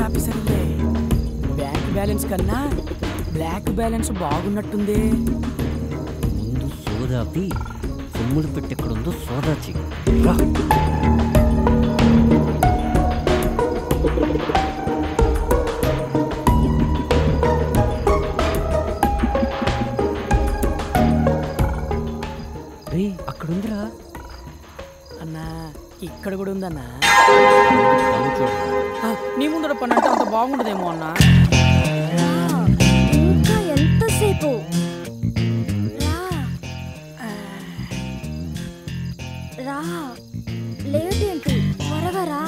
ఆఫీసర్లే. Bank balance కన్నా black balance బాగున్నట్టుంది. ముందు సోదాపి సొమ్ముడు పెట్టెక్కడుందో సోదా చెయ్యి. అక్కడుందిరా అన్నా. ఇక్కడ కూడా ఉందన్నా. నీ ముందర పని అంటే అంత బాగుండదేమో అన్నా. ఎంతసేపు రా, లేట్ ఏంటి, త్వరగా రా.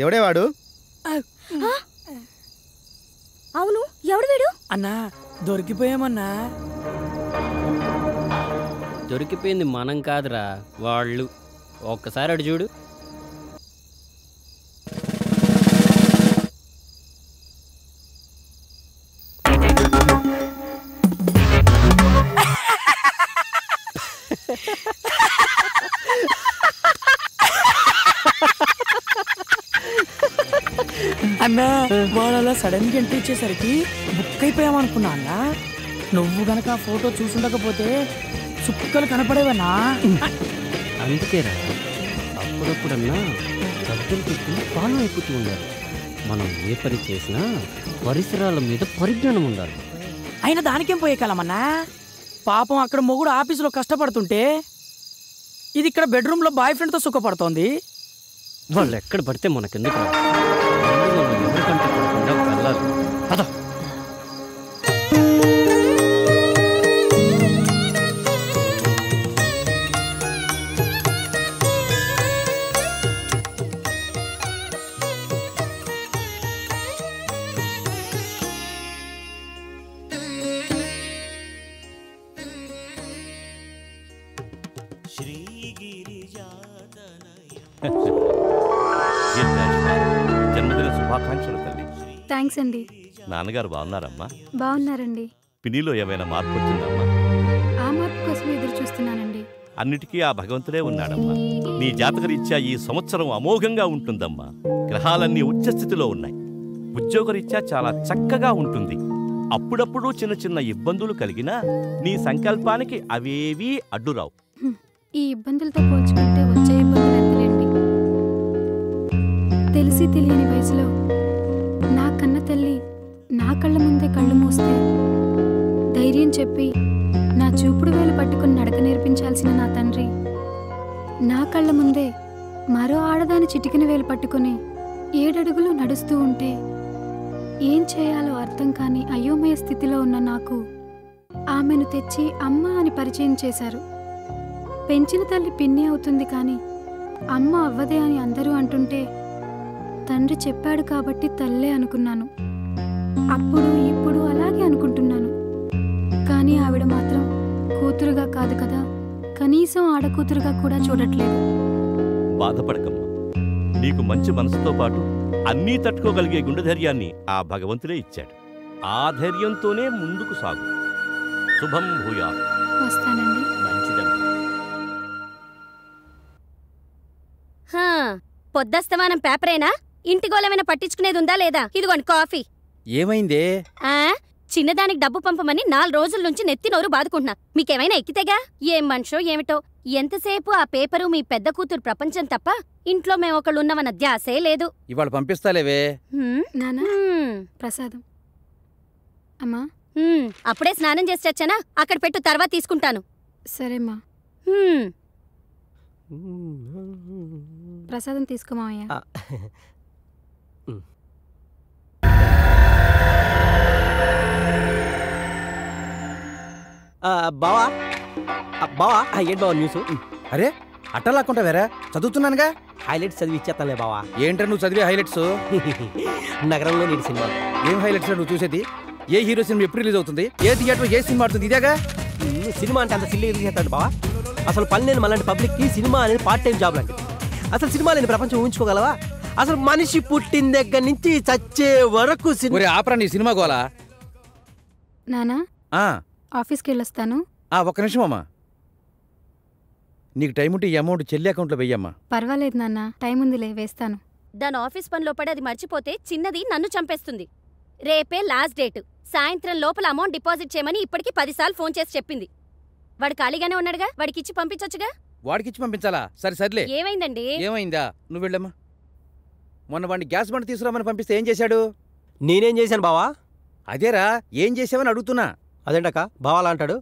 ఎవడే వాడు? అవును, ఎవడు వీడు? అన్నా దొరికిపోయామన్నా. దొరికిపోయింది మనం కాదురా, వాళ్ళు. ఒక్కసారి అడు చూడు. అన్నా వాళ్ళు అలా సడన్ గా ఎంట్రీ ఇచ్చేసరికి బుక్ అయిపోయామనుకున్నా అన్నా. నువ్వు గనక ఆ ఫోటో చూసుండకపోతే సుక్కలు కనపడేవన్నా. అందుకేరా అప్పుడప్పుడన్నా పెద్దలు పెట్టి ఫాలో అయిపోతూ ఉండాలి. మనం ఏ పని చేసినా పరిసరాల మీద పరిజ్ఞానం ఉండాలి. అయినా దానికేం పోయే కాలమన్నా. పాపం అక్కడ మొగుడు ఆఫీసులో కష్టపడుతుంటే ఇది ఇక్కడ బెడ్రూమ్లో బాయ్ ఫ్రెండ్తో సుఖపడుతోంది. వాళ్ళు ఎక్కడ పడితే మనకెందుకు ఎవరికంటే పడకుండా వెళ్ళాలి. పద. జన్మదిన శుభాకాంక్షలు తల్లి. థ్యాంక్స్ అండి. నాన్నగారు బాగున్నారమ్మా? బాగున్నారండి. పినిలో ఏమైనా మార్పు వచ్చిందమ్మా? ఆ మార్పు కోసం ఎదురు చూస్తున్నానండి. అన్నిటికీ ఆ భగవంతుడే ఉన్నాడమ్మా. నీ జాతకరీత్యా ఈ సంవత్సరం అమోఘంగా ఉంటుందమ్మా. గ్రహాలన్నీ ఉచ్చస్థితిలో ఉన్నాయి. ఉద్యోగరీత్యా చాలా చక్కగా ఉంటుంది. అప్పుడప్పుడు చిన్న చిన్న ఇబ్బందులు కలిగినా నీ సంకల్పానికి అవేవీ అడ్డురావు. ఈ ఇబ్బందులతో పోల్చుకుంటే వచ్చే ఇబ్బందులు ఎంతలేండి. తెలిసి తెలియని వయసులో నా కన్న తల్లి నా కళ్ళ ముందే కళ్ళు మూస్తే ధైర్యం చెప్పి నా చూపుడు వేలు పట్టుకుని నడక నేర్పించాల్సిన నా తండ్రి నా కళ్ళ ముందే మరో ఆడదాని చిటికిన వేలు పట్టుకుని 7 అడుగులు నడుస్తూ ఉంటే ఏం చేయాలో అర్థం కాని అయోమయ స్థితిలో ఉన్న నాకు ఆమెను తెచ్చి అమ్మ అని పరిచయం చేశారు. పెంచిన తల్లి పిన్ని అవుతుంది కానీ అమ్మ అవ్వదే అని అందరూ అంటుంటే తండ్రి చెప్పాడు కాబట్టి తల్లే అనుకున్నాను. అప్పుడు ఇప్పుడు అలాగే అనుకుంటున్నాను. కానీ ఆవిడ మాత్రం కూతురుగా కాదు కదా, కనీసం ఆడకూతురుగా కూడా చూడట్లేదు. బాధపడకమ్మా. నీకు మంచి మనసుతో పాటు అన్నీ తట్టుకోగలిగే గుండె ధైర్యాన్ని ఆ భగవంతుడే ఇచ్చాడు. ఆ ధైర్యంతోనే ముందుకు సాగు. శుభం భూయాత్. వస్తానండి. మంచిదమ్మా. పొద్దస్తమానం పేపరేనా? ఇంటి గోళమైనా పట్టించుకునేది ఉందా లేదా? ఇదిగోండి కాఫీ. ఏమైందే? చిన్నదానికి డబ్బు పంపమని 4 రోజుల నుంచి నెత్తి నోరు బాదుకుంటున్నా. మీకేమైనా ఎక్కితేగా? ఏం మనిషో ఏమిటో. ఎంతసేపు ఆ పేపరు మీ పెద్ద కూతురు ప్రపంచం తప్ప ఇంట్లో మేమొకళ్ళున్నవన్న ధ్యాసే లేదు. ఇవాళ పంపిస్తాలేవే. నానా ప్రసాదం. అమ్మా అప్పుడే స్నానం చేసి వచ్చానా? అక్కడ పెట్టు, తర్వాత తీసుకుంటాను. సరేమ్మా. ప్రసాదం తీసుకోమావయ్యా. బావా బావా ఏంటి బావా న్యూస్? అరే అట్టలాక్కుంటా వేరా, చదువుతున్నానుగా. హైలైట్స్ చదివి ఇచ్చేస్తానులే బావా. ఏంట్రా నువ్వు చదివే హైలైట్స్? నగరంలో నీటి సినిమా. ఏం హైలైట్స్ నువ్వు చూసేది? ఏ హీరో సినిమా ఎప్పుడు రిలీజ్ అవుతుంది? ఏ థియేటర్ ఏ సినిమా ఆడుతుంది? ఇదేగా సినిమా అంటే అంత సిల్లీ ఎదుగు చేస్తాడు బావా. అసలు పని లేని మళ్ళీ పబ్లిక్కి సినిమా అనేది పార్ట్ టైం జాబ్ లాంటిది. అసలు సినిమా లేని ప్రపంచం ఊహించుకోగలవా? అసలు మనిషి పుట్టిన దగ్గర నుంచి చచ్చే వరకు ఆపరా నీ సినిమా గోలా. నానా ఆఫీస్కి వెళ్ళొస్తాను. ఒక్క నిమిషం అమ్మా. నీకు టైం ఉంటే ఈ అమౌంట్ చెల్లి అకౌంట్లో వెయ్యమ్మా. పర్వాలేదు నాన్న, టైం ఉందిలే, వేస్తాను. దాని ఆఫీస్ పనిలో పడి అది మర్చిపోతే చిన్నది నన్ను చంపేస్తుంది. రేపే లాస్ట్ డేట్. సాయంత్రం లోపల అమౌంట్ డిపాజిట్ చేయమని ఇప్పటికి 10 సార్లు ఫోన్ చేసి చెప్పింది. వాడు ఖాళీగానే ఉన్నాడుగా, వాడికిచ్చి పంపించొచ్చుగా. వాడికిచ్చి పంపించాలా? సర్లే. ఏమైందండి? ఏమైందా? నువ్వు వెళ్ళమ్మా. మొన్న వాడిని గ్యాస్ బండ తీసుకురామని పంపిస్తే ఏం చేశాడు? నేనేం చేశాను బావా? అదేరా, ఏం చేసావని అడుగుతున్నా. అదేంటక్క బావాలా అంటాడు?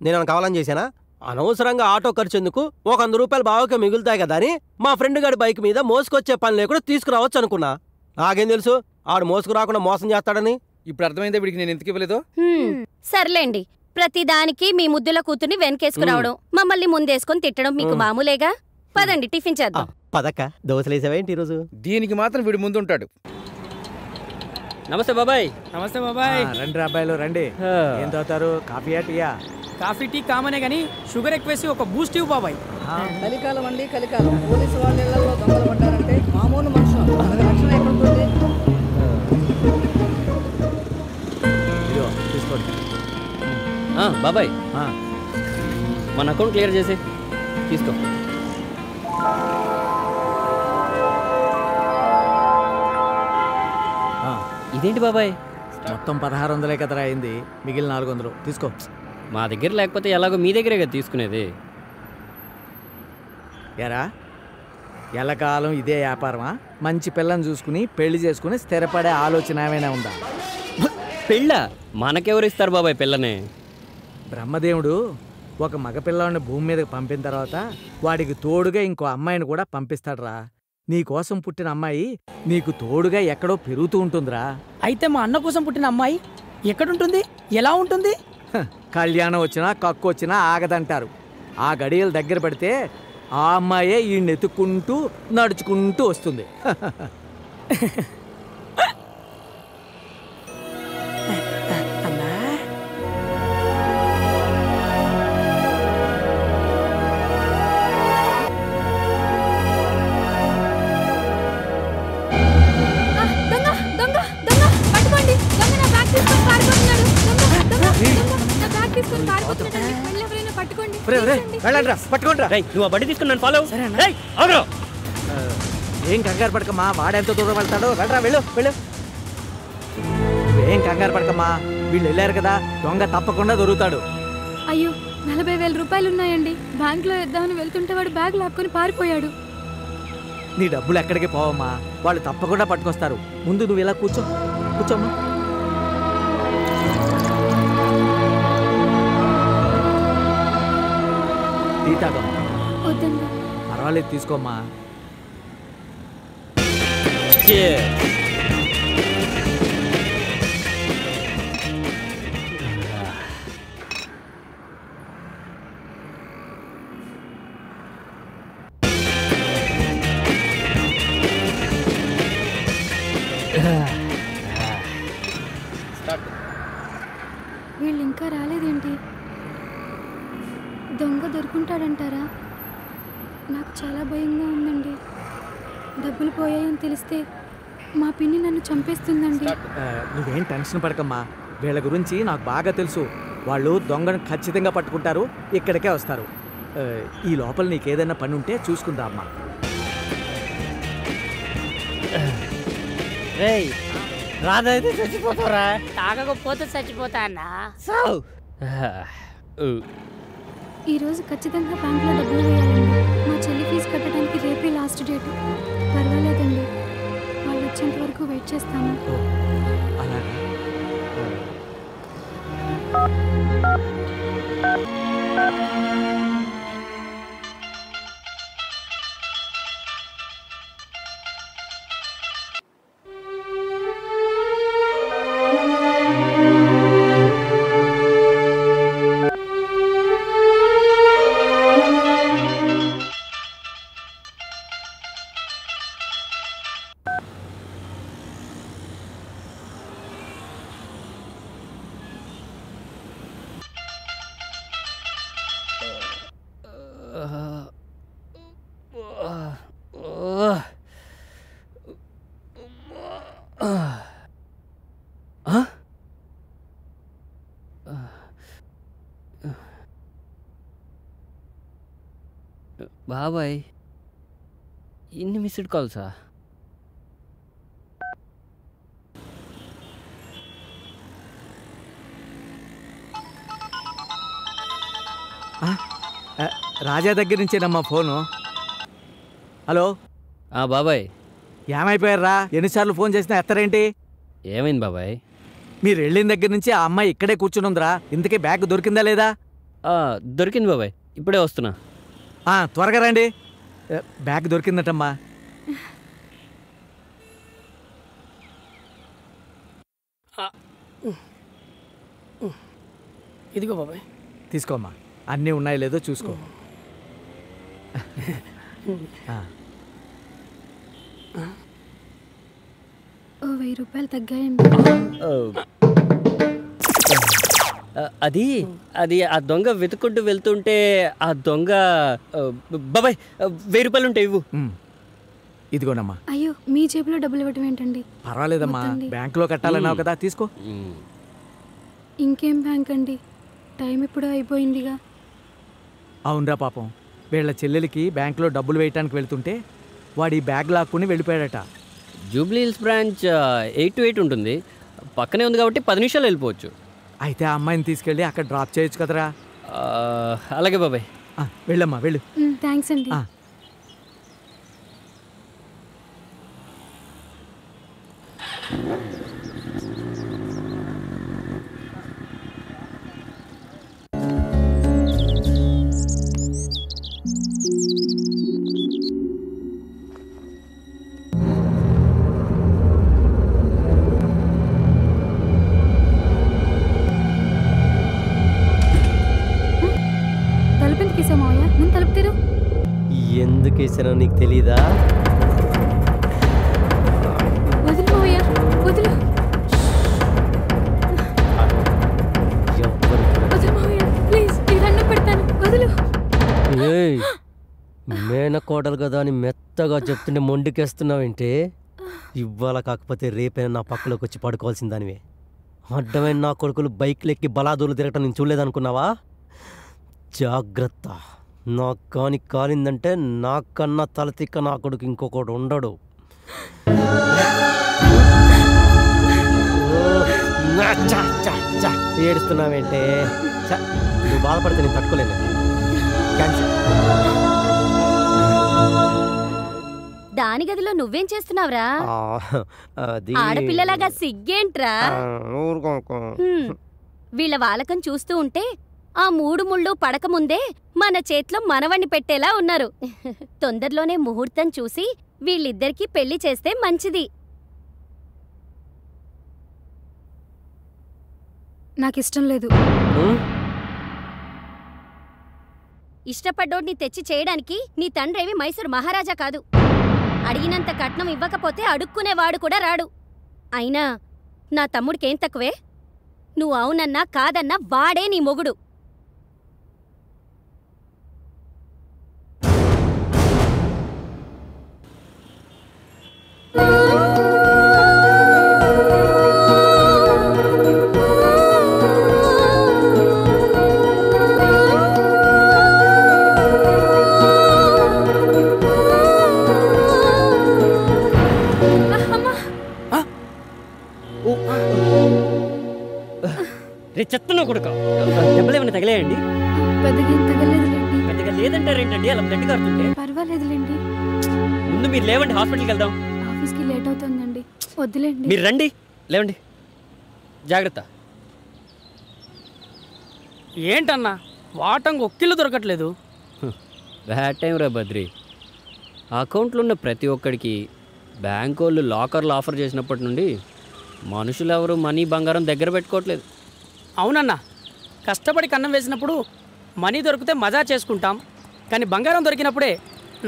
నేను కావాలని చేశానా? అనవసరంగా ఆటో ఖర్చు ఎందుకు, 100 రూపాయలు బావకే మిగులుతాయి కదా అని మా ఫ్రెండ్ గారి బైక్ మీద మోసుకొచ్చే పని లేకుండా తీసుకురావచ్చు అనుకున్నా. నాకేం తెలుసు ఆడు మోసుకు రాకుండా మోసం చేస్తాడని. ఇప్పుడు అర్థమైందా వీడికి నేను ఎందుకు ఇవ్వలేదో? సర్లేండి, ప్రతిదానికి మీ ముద్దుల కూతుర్ని వెనకేసుకురావడం, మమ్మల్ని ముందేసుకొని తిట్టడం మీకు మామూలేగా. పదండి టిఫిన్ చేద్దాం. పదక్క, దోశలేసావేంటి ఈరోజు? దీనికి మాత్రం వీడు ముందుంటాడు. నమస్తే బాబాయ్. నమస్తే బాబాయ్. రండి అబ్బాయిలు రండి. ఏం తాగుతారు, కాఫీయా టీయా? కాఫీ టీ కామనే గానీ షుగర్ ఎక్కువేసి ఒక బూస్ట్ ఇవ్వు బాబాయ్. కలికాలం అండి, కలికాలం. పోలీసు వాళ్ళ ఇళ్లలో దొంగలు పడ్డారంటే మామూలు మనుషులు, మనకు రక్షణ ఎక్కడుంటుంది? ఇదిగో తీసుకోండి. బాబాయ్, మన అకౌంట్ క్లియర్ చేసి తీసుకో. ఇదేంటి బాబాయ్? మొత్తం 1600 కదరా అయింది, మిగిలిన 400 తీసుకో. మా దగ్గర లేకపోతే ఎలాగో మీ దగ్గరే కదా తీసుకునేది. ఎరా ఎల్లకాలం ఇదే వ్యాపారమా? మంచి పిల్లని చూసుకుని పెళ్లి చేసుకుని స్థిరపడే ఆలోచన ఏమైనా ఉందా? పెళ్ళ మనకెవరు ఇస్తారు బాబాయ్ పిల్లని? బ్రహ్మదేవుడు ఒక మగపిల్లవాడిని భూమి మీదకి పంపిన తర్వాత వాడికి తోడుగా ఇంకో అమ్మాయిని కూడా పంపిస్తాడురా. నీకోసం పుట్టిన అమ్మాయి నీకు తోడుగా ఎక్కడో పెరుగుతూ ఉంటుందిరా. అయితే మా అన్న కోసం పుట్టిన అమ్మాయి ఎక్కడుంటుంది, ఎలా ఉంటుంది? కళ్యాణం వచ్చినా కక్కు వచ్చినా ఆగదంటారు. ఆ గడియలు దగ్గర పడితే ఆ అమ్మాయే ఈ నెతుక్కుంటూ నడుచుకుంటూ వస్తుంది. నువ్వు బండి తీసుకుని ఫాలో. ఏం కంగారు పడకమ్మా, వాడెంత దూరం వెళ్తాడో. రండ్రా, వెళ్ళు వెళ్ళు. ఏం కంగారు పడకమ్మా, వీళ్ళు వెళ్ళారు కదా, దొంగ తప్పకుండా దొరుకుతాడు. అయ్యో, 40,000 రూపాయలున్నాయండి. బ్యాంక్లో వేద్దామని వెళ్తుంటే వాడు బ్యాగ్ లాక్కొని పారిపోయాడు. నీ డబ్బులు ఎక్కడికి పోవమ్మా, వాళ్ళు తప్పకుండా పట్టుకొస్తారు. ముందు నువ్వు ఇలా కూర్చో, కూర్చోమ్మా. టీ తాగమ్మా. వద్దండి. పర్వాలేదు, తీసుకోమ్మా. వీళ్ళు ఇంకా రాలేదేంటి? దొంగ దొరుకుంటాడంటారా? నాకు చాలా భయంగా ఉందండి. డబ్బులు పోయాయని తెలిస్తే మా పిన్ని నన్ను చంపేస్తుందండి. నువ్వేం టెన్షన్ పడకమ్మా, వీళ్ళ గురించి నాకు బాగా తెలుసు. వాళ్ళు దొంగను ఖచ్చితంగా పట్టుకుంటారు, ఇక్కడికే వస్తారు. ఈ లోపల నీకేదైనా పని ఉంటే చూసుకుందా అమ్మా. రాదైతే చచ్చిపోతారా? తాగకపోతే చచ్చిపోతా అన్నా. ఈరోజు ఖచ్చితంగా బ్యాంకులో డబ్బులు వేయాలండి. మా చెల్లి ఫీజు కట్టడానికి రేపే లాస్ట్ డేట్. పర్వాలేదండి, వాళ్ళు వచ్చేంత వరకు వెయిట్ చేస్తాను. అలాగే. బాబాయ్ ఇన్ని మిస్డ్ కాల్సా? రాజా దగ్గర నుంచేనమ్మా ఫోను. హలో బాబాయ్ ఏమైపోయారా? ఎన్నిసార్లు ఫోన్ చేసినా ఎత్తరేంటి? ఏమైంది బాబాయ్? మీరు వెళ్ళిన దగ్గర నుంచి ఆ అమ్మాయి ఇక్కడే కూర్చునుందిరా. ఇంతకీ బ్యాగ్ దొరికిందా లేదా? దొరికింది బాబాయ్, ఇప్పుడే వస్తున్నా. త్వరగా రండి. బ్యాగ్ దొరికిందటమ్మా. ఇదిగో బాబాయ్, తీసుకోమ్మా. అన్నీ ఉన్నాయో లేదో చూసుకో. ఓ 1000 రూపాయలు తగ్గాయండి. అది అది ఆ దొంగ వెతుకుంటూ వెళ్తుంటే ఆ దొంగ బాబాయ్ 1000 రూపాయలు ఉంటాయి, ఇవ్వు. ఇదిగోనమ్మా. అయ్యో, మీ జేబులో డబ్బులు ఇవ్వటం ఏంటండి? పర్వాలేదమ్మా, బ్యాంకులో కట్టాలన్నావు కదా, తీసుకో. ఇంకేం బ్యాంక్ అండి, టైం ఇప్పుడు అయిపోయిందిగా. అవునరా పాపం, వీళ్ళ చెల్లెలికి బ్యాంకులో డబ్బులు వేయటానికి వెళ్తుంటే వాడి బ్యాగ్ లాక్కుని వెళ్ళిపోయాడట. జూబ్లీ హిల్స్ బ్రాంచ్ 8 to 8 ఉంటుంది, పక్కనే ఉంది కాబట్టి 10 నిమిషాలు వెళ్ళిపోవచ్చు. అయితే ఆ అమ్మాయిని తీసుకెళ్ళి అక్కడ డ్రాప్ చేయొచ్చు కదరా? అలాగే బాబాయ్. వెళ్ళమ్మా, వెళ్ళు. థ్యాంక్స్ అండి. ఎందుకు వేసానో నీకు తెలీదా? మేనకోడలు కదా అని మెత్తగా చెప్తుంటే మొండికేస్తున్నావేంటి? ఇవాళ కాకపోతే రేపైనా నా పక్కలోకి వచ్చి పడుకోవాల్సిన దానివే. అడ్డమైన నా కొడుకులు బైక్లెక్కి బలాదూలు తిరగటం నేను చూడలేదనుకున్నావా? జాగ్రత్త, నా కాని కాలిందంటే నాకన్నా తలతిక్క నా కొడుకు ఇంకొకడు ఉండడు. ఏడుస్తున్నావేంటే? నువ్వు బాధపడితే నేను తట్టుకోలేను. దాని గదిలో నువ్వేం చేస్తున్నావురా? ఆడపిల్లలాగా సిగ్గేంట్రా? వీళ్ళ వాలకం చూస్తూ ఉంటే ఆ 3 ముళ్ళు పడకముందే మన చేతిలో మనవణ్ణి పెట్టేలా ఉన్నారు. తొందరలోనే ముహూర్తం చూసి వీళ్ళిద్దరికీ పెళ్లి చేస్తే మంచిది. నాకిష్టం లేదు. ఇష్టపడ్డోడిని తెచ్చి చేయడానికి నీ తండ్రేవి మైసూరు మహారాజా కాదు. అడిగినంత కట్నం ఇవ్వకపోతే అడుక్కునేవాడు కూడా రాడు. అయినా నా తమ్ముడికేం తక్కువే? నువ్వు అవునన్నా కాదన్నా వాడే నీ మొగుడు. చెత్తను కొడుక, దెబ్బలేమన్నా తగిలేయండి? పెద్దగా లేదంటారేంటండి అలా బ్లడ్ కారుతుంటే? పర్వాలేదులేండి. ముందు మీరు లేవండి, హాస్పిటల్కి వెళ్దాం. ఆఫీస్కి లేట్ అవుతుందండి. వద్దులేండి. మీరు రండి, లేవండి. జాగ్రత్త. ఏంటన్నా వాటంగా ఒక్కిళ్ళు దొరకట్లేదు? బ్యాడ్ టైం రా బద్రి. అకౌంట్లో ఉన్న ప్రతి ఒక్కడికి బ్యాంకు వాళ్ళు లాకర్లు ఆఫర్ చేసినప్పటి నుండి మనుషులు ఎవరు మనీ బంగారం దగ్గర పెట్టుకోవట్లేదు. అవునన్నా, కష్టపడి కన్నం వేసినప్పుడు మనీ దొరికితే మజా చేసుకుంటాం, కానీ బంగారం దొరికినప్పుడే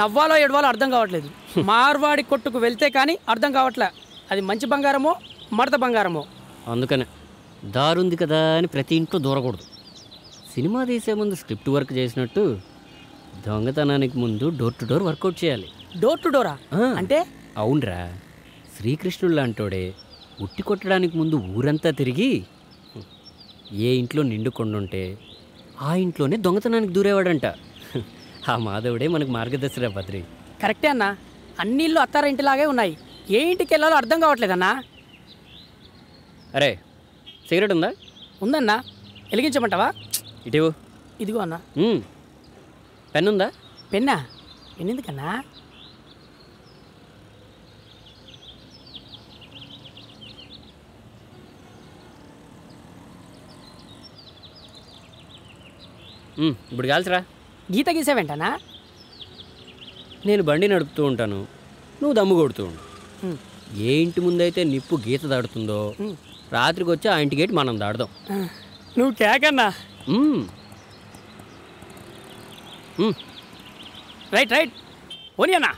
నవ్వాలో ఏడవాలో అర్థం కావట్లేదు. మార్వాడి కొట్టుకు వెళ్తే కానీ అర్థం కావట్లే అది మంచి బంగారమో మడత బంగారమో. అందుకనే దారుంది కదా అని ప్రతి ఇంట్లో దూరకూడదు. సినిమా తీసే ముందు స్క్రిప్ట్ వర్క్ చేసినట్టు దొంగతనానికి ముందు డోర్ టు డోర్ వర్కౌట్ చేయాలి. డోర్ టు డోరా అంటే? అవునరా, శ్రీకృష్ణుడు లాంటోడే ఉట్టి కొట్టడానికి ముందు ఊరంతా తిరిగి ఏ ఇంట్లో నిండు కొండుంటే ఆ ఇంట్లోనే దొంగతనానికి దూరేవాడంట. ఆ మాధవుడే మనకు మార్గదర్శిరా బద్రి. కరెక్టే అన్నా, అన్ని ఇల్లు అత్తారింటిలాగే ఉన్నాయి. ఏ ఇంటికి వెళ్ళాలో అర్థం కావట్లేదన్నా. అరే సిగరెట్ ఉందా? ఉందన్నా, వెలిగించమంటావా? ఇటీవు. ఇదిగో అన్నా. పెన్ ఉందా? పెన్నా? పెన్ ఎందుకన్నా? ఇప్పుడు కాల్చరా. గీత గీసావేంటనా? నేను బండి నడుపుతూ ఉంటాను, నువ్వు దమ్ము కొడుతూ ఉండు. ఏ ఇంటి ముందైతే నిప్పు గీత దాడుతుందో రాత్రికి వచ్చి ఆ ఇంటి గేట్ మనం దాడదాం. నువ్వు కేకన్నా. రైట్ రైట్ ఓని అన్నా.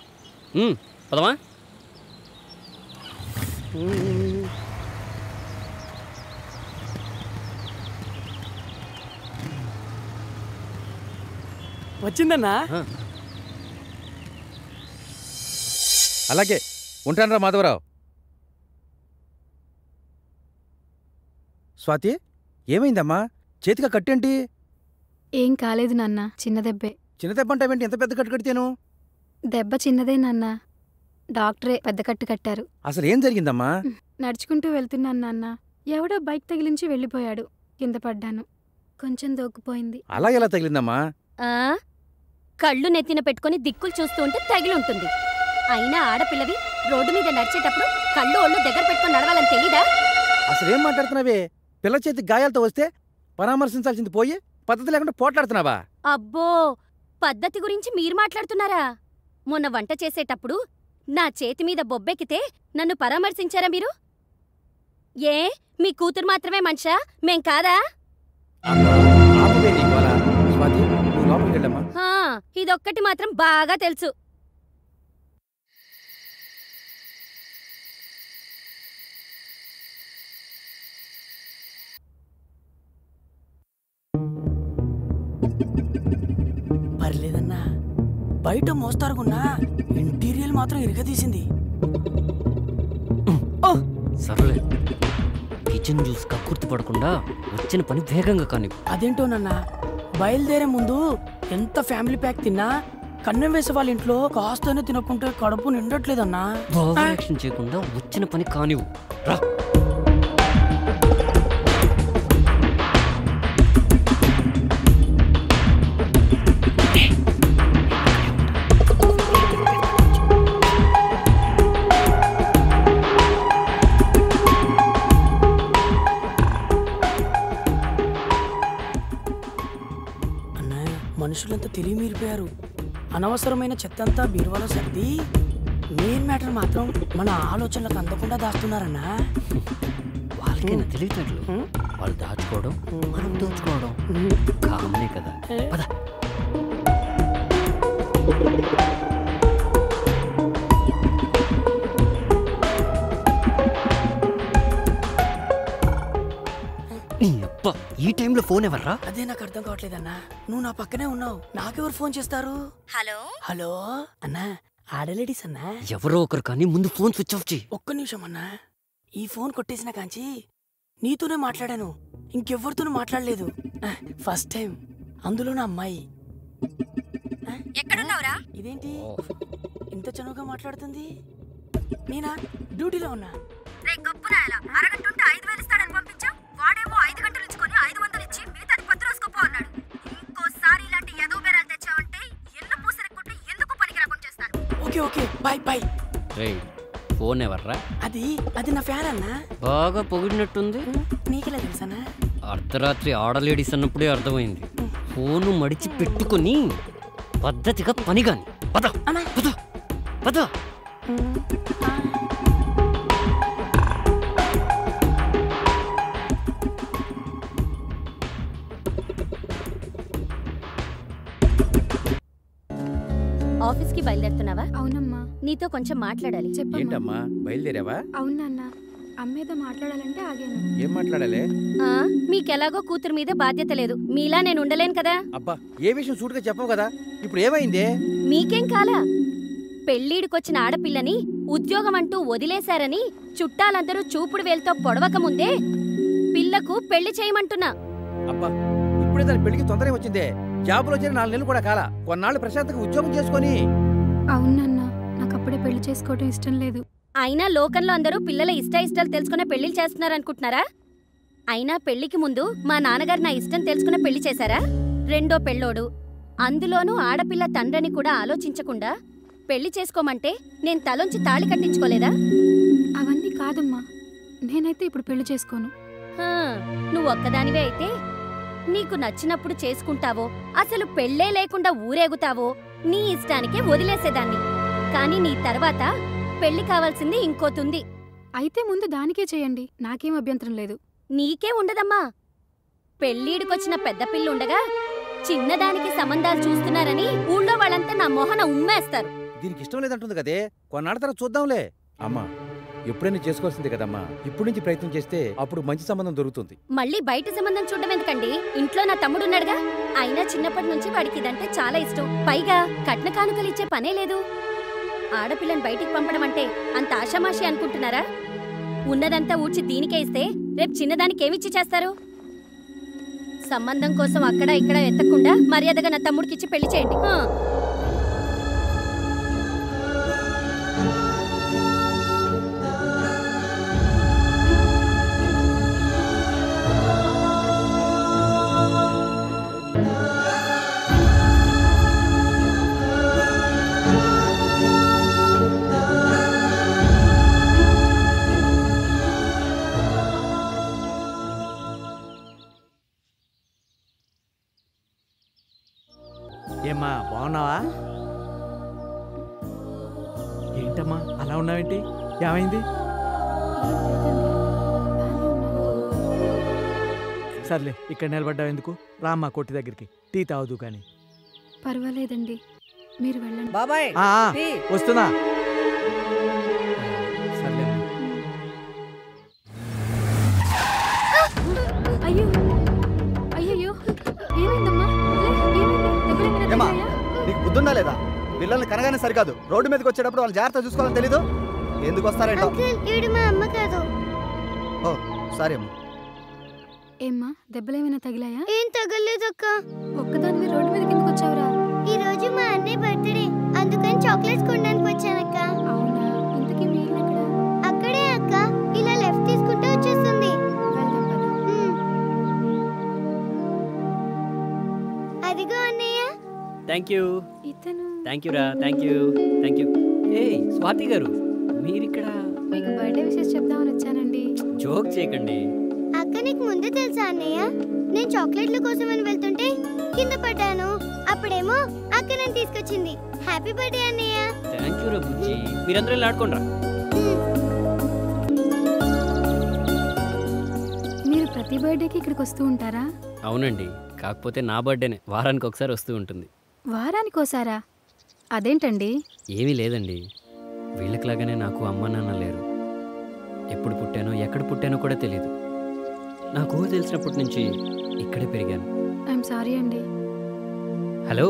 పదమా. వచ్చిందన్నా. అలాగే ఉంటానరా మాధవరావు. స్వాతి, ఏమైందమ్మా? చేతిగా కట్టేంటి? ఏం కాలేదు నాన్న, చిన్న దెబ్బే. చిన్న దెబ్బ అంటావేంటి? ఎంత పెద్ద కట్టు కడితేను? దెబ్బ చిన్నదే నాన్న, డాక్టరే పెద్ద కట్టు కట్టారు. అసలు ఏం జరిగిందమ్మా? నడుచుకుంటూ వెళ్తున్నాను నాన్న, ఎవడో బైక్ తగిలించి వెళ్ళిపోయాడు. కింద పడ్డాను, కొంచెం దోక్కుపోయింది. అలా ఎలా తగిలిందమ్మా? కళ్ళు నెత్తిన పెట్టుకుని దిక్కులు చూస్తూ ఉంటే తగిలుంటుంది. అయినా ఆడపిల్లవి రోడ్డు మీద నడిచేటప్పుడు కళ్ళు ఒళ్ళు దగ్గర పెట్టుకుని నడవాలని తెలీదా? అసలేం మాట్లాడుతున్నావే? పిల్ల చేతి గాయాలతో వస్తే పరామర్శించాల్సింది పోయి పద్ధతి లేకుండా పోట్లాడుతున్నావా? అబ్బో, పద్ధతి గురించి మీరు మాట్లాడుతున్నారా? మొన్న వంట చేసేటప్పుడు నా చేతి మీద బొబ్బెక్కితే నన్ను పరామర్శించారా మీరు? ఏ మీ కూతురు మాత్రమే మనిషా, మేం కాదా? ఇదొక్కటి మాత్రం బాగా తెలుసు. పర్లేదన్నా, బయట మోస్తారుకున్నా ఇంటీరియల్ మాత్రం ఇరగదీసింది. సర్లే, కిచెన్ జ్యూస్ కక్కుర్తి పడకుండా వచ్చిన పని వేగంగా కానీ. అదేంటోనన్నా, బయలుదేరే ముందు ఎంత ఫ్యామిలీ ప్యాక్ తిన్నా కన్నం వేసే వాళ్ళ ఇంట్లో కాస్తనే తినకుంటే కడుపు నిండట్లేదన్నా. యాక్షన్ చేయకుండా వచ్చిన పని కానివు రా. మనుషులంతా తెలివి మీరిపోయారు. అనవసరమైన చెత్తంతా బీరువాలో సర్ది మెయిన్ మ్యాటర్ మాత్రం మన ఆలోచనలకు అందకుండా దాస్తున్నారన్నా. వాళ్ళకైనా తెలియటట్లు వాళ్ళు దాచుకోవడం మనం దోచుకోవడం కామనే కదా. పద. ఈ టైంలో ఫోన్ ఎవర్రా? అదే నాకు అర్థం కావట్లేదన్నా. నువ్వు నా పక్కనే ఉన్నావు, నాకెవరు ఫోన్ చేస్తారు? హలో హలో అన్నా, ఆడలేడీస్ అన్నా. ఎవరో ఒకరు కానీ ముందు ఫోన్ స్విచ్ ఆఫ్ చేయి. ఒక్క నిమిషం అన్నా, ఈ ఫోన్ కొట్టేసిన కాంచి నీతోనే మాట్లాడాను, ఇంకెవ్వరితోనూ మాట్లాడలేదు. ఫస్ట్ టైం, అందులో నా అమ్మాయి. ఎక్కడున్నావురా? ఇదేంటి ఇంత చనువుగా మాట్లాడుతుంది? నేనా డ్యూటీలో ఉన్నా. అరగంట 5,000 ఇస్తాడని పంపించా. వాడేమో 5 గంటలు ఇచ్చుకొని 500 ఇచ్చి మిగతాది 10 రోజుకోపో అన్నాడు. ఇంకోసారి ఇలాంటి ఎదో బేరాలు తెచ్చావంటే ఎల్లు పూసరి కొట్టి ఎందుకు పనికి రాకుండా చేస్తాను. Okay okay, bye bye. రేయ్, ఫోన్ ఎవర్రా? అది నా ఫ్యాన్ అన్నా. బాగా పొగిడినట్టుంది. నీకెలా తెలుసన్నా? అర్ధరాత్రి ఆడలేడీస్ అన్నప్పుడే అర్థమైంది. ఫోను మడిచి పెట్టుకుని పద్ధతిగా పని గాని. పద పద పద. ఆఫీస్కి బయలుదేరుతున్నావా? అవునమ్మా. నీతో కొంచెం మాట్లాడాలి. ఏంటమ్మా బయలుదేరావా? అవునన్న, అమ్మేదో మాట్లాడాలంటే ఆగాను. ఏం మాట్లాడాలి? మీకెలాగో కూతురు మీద బాధ్యత లేదు, మీలా నేను ఉండలేను కదా. అబ్బా, ఏ విషయం సూటిగా చెప్పవు కదా. ఇప్పుడు ఏమైంది? మీకేం కాలా? పెళ్ళీడికొచ్చిన ఆడపిల్లని ఉద్యోగం అంటూ వదిలేశారని చుట్టాలందరూ చూపుడు వేలుతో పొడవక ముందే పిల్లకు పెళ్లి చేయమంటున్నా. అబ్బా, ఇప్పుడే దాని పెళ్లికి తొందరగా వచ్చిందే. జాబులో చేరి 4 నెలలు కూడా కాల. కొన్నాళ్ళు ప్రశాంతంగా ఉద్యోగం చేసుకొని. అవునన్న, నాకు అప్పుడే పెళ్లి చేసుకోవడం ఇష్టం లేదు. అయినా లోకంలో అందరూ పిల్లల ఇష్టాలు తెలుసుకునే పెళ్లిళ్ళు చేస్తున్నారనుకుంటున్నారా? అయినా పెళ్లికి ముందు మా నాన్నగారు నా ఇష్టం తెలుసుకునే పెళ్లి చేశారా? రెండో పెళ్ళోడు, అందులోనూ ఆడపిల్ల తండ్రిని కూడా ఆలోచించకుండా పెళ్లి చేసుకోమంటే నేను తలొంచి తాళి కట్టించుకోలేదా? అవన్నీ కాదమ్మా, నేనైతే ఇప్పుడు పెళ్లి చేసుకోను. నువ్వు ఒక్కదానివే అయితే నీకు నచ్చినప్పుడు చేసుకుంటావో, అసలు పెళ్ళే లేకుండా ఊరేగుతావో నీ ఇష్టానికే వదిలేసేదాన్ని. కానీ నీ తర్వాత పెళ్లి కావాల్సింది ఇంకోతుంది. అయితే ముందు దానికే చేయండి, నాకేం అభ్యంతరం లేదు. నీకే ఉండదమ్మా. పెళ్ళీడికొచ్చిన పెద్ద పిల్లుండగా చిన్నదానికి సంబంధాలు చూస్తున్నారని ఊళ్ళో వాళ్ళంతా నా మొహన ఉమ్మేస్తారు. దీనికి ఇష్టం లేదంటుంది కదే, కొన్నాళ్ళ తర్వాత చూద్దాంలే. అమ్మా, ఎప్పుడైనా చేసుకోవాల్సిందే కదమ్మా. ఇప్పుడు నుంచి ప్రయత్నం చేస్తే అప్పుడు మంచి సంబంధం దొరుకుతుంది. మళ్ళీ బయట సంబంధం చూడడం ఎందుకండి? ఇంట్లో నా తమ్ముడున్నాడుగా. అయినా చిన్నప్పటి నుంచి వాడికి ఇదంటే చాలా ఇష్టం. పైగా కట్న కానుకలు ఇచ్చే పనే లేదు. ఆడపిల్లని బయటికి పంపడం అంటే అంత ఆషామాషి అనుకుంటున్నారా? ఉన్నదంతా ఊడ్చి దీనికే ఇస్తే రేపు చిన్నదానికి ఏమిచ్చి చేస్తారు? సంబంధం కోసం అక్కడ ఇక్కడ ఎత్తకుండా మర్యాదగా నా తమ్ముడికిచ్చి పెళ్లి చేయండి. ఏమ్మా, బాగున్నావా? ఏంటమ్మా అలా ఉన్నావేంటి? ఏమైంది? సర్లే, ఇక్కడ నిలబడ్డావు ఎందుకు? రామ్మా కొట్టి దగ్గరికి, టీ తాగుదు కానీ. పర్వాలేదండి, మీరు వెళ్ళండి. బాబాయ్ వస్తున్నా. సర్లే. అయ్యో అయ్యయ్యో, ఏమైందమ్మా? నీకు బుద్ధుందా లేదా? పిల్లల్ని కనగానే సరికాదు, రోడ్డు మీదకి వచ్చేటప్పుడు వాళ్ళు జాగ్రత్త చూసుకోవాలని తెలీదు. ఎందుకు వస్తారేంటో. ఓ సారీ అమ్మా. ఏమ్మా, దెబ్బలేమైనా తగిలాయా? ఏం తగలేదక్క. ఒక్కదానివి రోడ్డు మీదకి ఎందుకు వచ్చావురా? ఈ రోజు మా అన్నయ్య బర్త్డే, అందుకని చాక్లెట్స్ కొనడానికి వచ్చానక్క. అవునా? ఇంతకీ మీ ఇల్లు ఎక్కడ? అక్కడే అక్క, ఇలా లెఫ్ట్ తీసుకుంటే వచ్చేస్తుంది. అదిగో అన్నయ్య. Thank you. ఇతను థ్యాంక్ యూ రా. Thank you. Thank you. ఏ స్వాతి గారు, మీరిక్కడ? మీకు బర్త్డే విషెస్ చెప్దామని వచ్చానండి. జోక్ చేయకండి. అక్క నీకు ముందే తెలుసా అన్నయ్య? నేను చాక్లెట్ల కోసం అని వెళ్తుంటే కింద పడ్డాను. అప్పుడేమో అక్క నన్ను తీసుకొచ్చింది. హ్యాపీ బర్త్డే అన్నయ్య. థ్యాంక్ యూ రా బుజ్జి. మీరందరూ ఇలా ఆడుకోండి రా. మీరు ప్రతి బర్త్డేకి ఇక్కడికి వస్తూ ఉంటారా? అవునండి, కాకపోతే నా బర్త్డేనే వారానికి ఒకసారి వస్తూ ఉంటుంది. వారానికోసారా? అదేంటండి? ఏమీ లేదండి, వీళ్ళకిలాగానే నాకు అమ్మ నాన్న లేరు. ఎప్పుడు పుట్టానో ఎక్కడ పుట్టానో కూడా తెలియదు. నాకు ఊహ తెలిసినప్పటి నుంచి ఇక్కడే పెరిగాను. ఐఎమ్ సారీ అండి. హలో,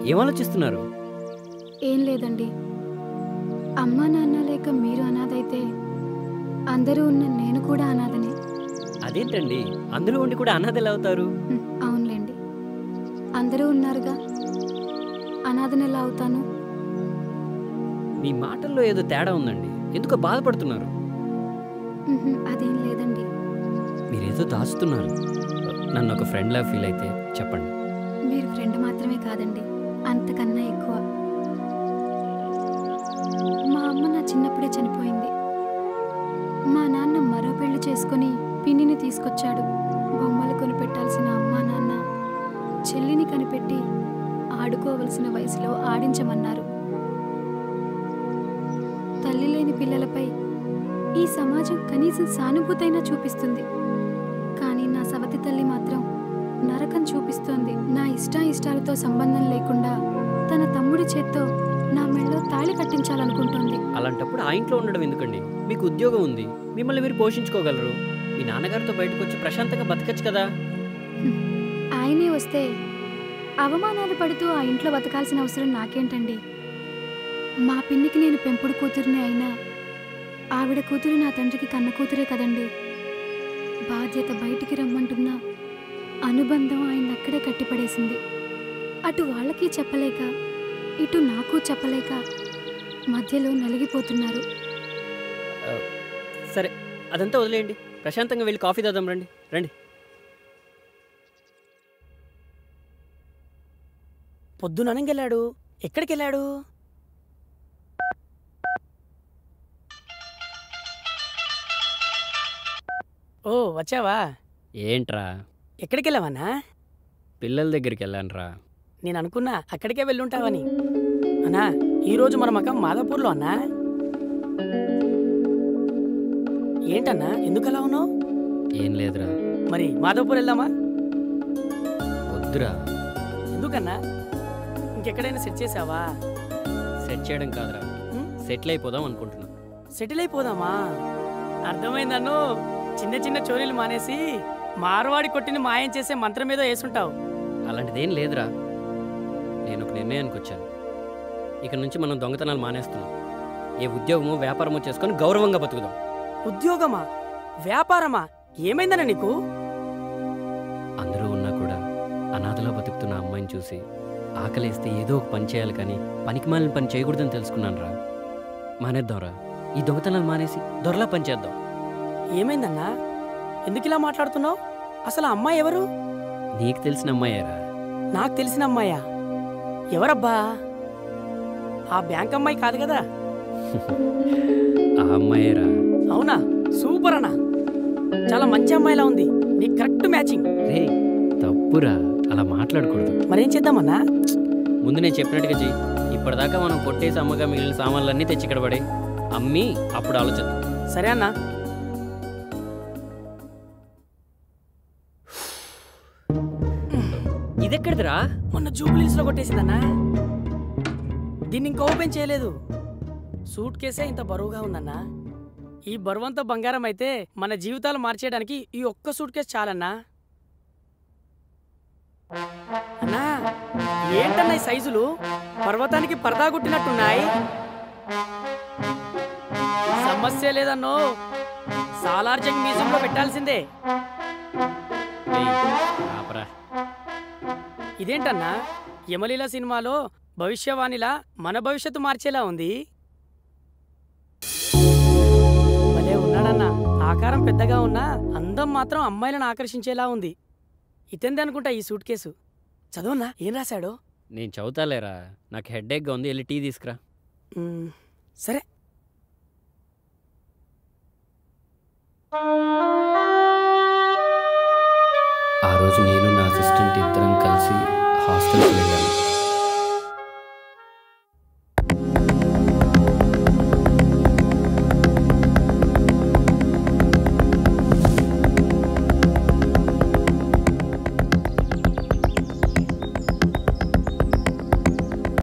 ఏం ఆలోచిస్తున్నారు? ఏం లేదండి, అమ్మా నాన్న లేక మీరు అనాథైతే అందరూ ఉన్న నేను కూడా అనాథనే. అదేంటండి, అందరూ ఉండి కూడా అనాథలు అవుతారు? అవునులేండి, అందరూ ఉన్నారుగా, అనాథని ఎలా అవుతాను? మీ మాటల్లో ఏదో తేడా ఉందండి, ఎందుకో బాధపడుతున్నారు. అదేం లేదండి. మీరేదో దాచుతున్నారు. నన్ను ఒక ఫ్రెండ్లా ఫీల్ అయితే చెప్పండి. మీరు ఫ్రెండ్ మాత్రమే కాదండి, అంతకన్నా ఎక్కువ. మా అమ్మ నా చిన్నప్పుడే చనిపోయింది. మా నాన్న మరో పెళ్లి చేసుకుని పిన్నిని తీసుకొచ్చాడు. బొమ్మలు కొనిపెట్టాల్సిన అమ్మా నాన్న చెల్లిని కనిపెట్టి ఆడుకోవలసిన వయసులో ఆడించమన్నారు. తల్లి లేని పిల్లలపై ఈ సమాజం కనీసం సానుభూతైనా చూపిస్తుంది, కానీ నా సవతి తల్లి మాత్రం నరకం చూపిస్తోంది. నా ఇష్టాలతో సంబంధం లేకుండా తన తమ్ముడి చేత్తో నా మెళ్ళో తాళి కట్టించాలనుకుంటోంది. అలాంటప్పుడు ఆ ఇంట్లో ఉండడం ఎందుకండి? మీకు ఉద్యోగం ఉంది, మిమ్మల్ని మీరు పోషించుకోగలరు. మీ నాన్నగారితో బయటకు వచ్చి ప్రశాంతంగా బతకచ్చు కదా. ఆయనే వస్తే అవమానాలు పడుతూ ఆ ఇంట్లో బతకాల్సిన అవసరం నాకేంటండి? మా పిన్నికి నేను పెంపుడు కూతురిని అయినా ఆవిడ కూతురు నా తండ్రికి కన్న కూతురే కదండి. బాధ్యత బయటికి రమ్మంటున్నా అనుబంధం ఆయన అక్కడే కట్టిపడేసింది. అటు వాళ్ళకి చెప్పలేక ఇటు నాకు చెప్పలేక మధ్యలో నలిగిపోతున్నారు. సరే అదంతా వదిలేయండి, ప్రశాంతంగా వెళ్ళి కాఫీ తాదాం. రండి రండి. పొద్దుననంగెళ్ళాడు, ఎక్కడికి వెళ్ళాడు? ఓ వచ్చావా? ఏంట్రా? ఎక్కడికి వెళ్ళావన్నా? పిల్లల దగ్గరికి వెళ్ళానురా. నేను అనుకున్నా అక్కడికే వెళ్ళుంటావని. అన్నా ఈరోజు మన మకం మాదాపూర్లో అన్నా. ఏంటన్నా ఎందుకలా ఉన్నావు? ఏం లేదురా. మరి మాదాపూర్ వెళ్దామా? వద్దురా. ఎందుకన్నా? ఇంకెక్కడైనా సెట్ చేసావా? సెట్ చేయడం కాదురా, సెటిల్ అయిపోదాం అనుకుంటున్నా. సెటిల్ అయిపోదామా? అర్థమైందన్ను. చిన్న చిన్న చోరీలు మానేసి మార్వాడి కొట్టిని మాయం చేసే మంత్రం మీద వేసుంటావు. అలాంటిదేం లేదురా. నేను ఒక నిర్ణయానికి వచ్చాను. ఇక నుంచి మనం దొంగతనాలు మానేస్తున్నాం. ఏ ఉద్యోగమో వ్యాపారమో చేసుకొని గౌరవంగా బతుకుదాం. ఉద్యోగమా? వ్యాపారమా? ఏమైందన్న నీకు? అందరూ ఉన్నా కూడా అనాథలో బతుకుతున్న అమ్మాయిని చూసి ఆకలేస్తే ఏదో ఒక పని చేయాలి, కానీ పనికిమాలిన పని చేయకూడదని తెలుసుకున్నాను రా. మానేద్దాంరా. ఈ దొంగతనాలు మానేసి దొరలా పని చేద్దాం. ఏమైందన్నా? ఎందుకు ఇలా మాట్లాడుతున్నావు? అసలు ఆ అమ్మాయి ఎవరు? నీకు తెలిసిన అమ్మాయేరా. నాకు తెలిసిన అమ్మాయా? ఎవరబ్బా? ఆ బ్యాంక్ అమ్మాయి కాదు కదా? ఆ అమ్మాయేరా. అవునా? సూపర్ అన్నా, చాలా మంచి అమ్మాయిలా ఉంది. నీకు కరెక్ట్ మ్యాచింగ్. రే తప్పురా, అలా మాట్లాడకూడదు. మరేం చేద్దామన్నా? ముందు నేను చెప్పినట్టుగా చెయ్యి. ఇప్పటిదాకా మనం కొట్టేసి అమ్మగా మిగిలిన సామాన్లన్నీ తెచ్చి ఇక్కడ పడే అమ్మి అప్పుడు ఆలోచిద్దాం. సరే అన్నా. ఇదెక్కడిదిరా? మొన్న జూబ్లీస్ లో కొట్టేసిందన్నా. దీన్ని ఇంకా ఓపెన్ చేయలేదు. సూట్ కేసే ఇంత బరువుగా ఉందన్నా. ఈ బరువంతా బంగారం అయితే మన జీవితాలు మార్చేయడానికి ఈ ఒక్క సూట్ కేసు చాలన్నా. అన్నా ఏంటన్నా ఈ సైజులు? పర్వతానికి పరదా గుట్టినట్టున్నాయి. సమస్య లేదన్నో, సాలార్జంగ్ మ్యూజియంలో పెట్టాల్సిందే. ఇదేంటన్నా, యమలీల సినిమాలో భవిష్యవాణిలా మన భవిష్యత్తు మార్చేలా ఉంది. భలే ఉన్నాడన్నా. ఆకారం పెద్దగా ఉన్నా అందం మాత్రం అమ్మాయిలను ఆకర్షించేలా ఉంది. ఇతంది అనుకుంటా ఈ సూట్ కేసు. చదువున్నా, ఏం రాశాడో? నేను చదువుతాలేరా, నాకు హెడ్ఏక్గా ఉంది. వెళ్ళి టీ తీసుకురా. సరే. ఆ రోజు నేను నా అసిస్టెంట్ ఇద్దరం కలిసి హాస్టల్కి వెళ్ళాను.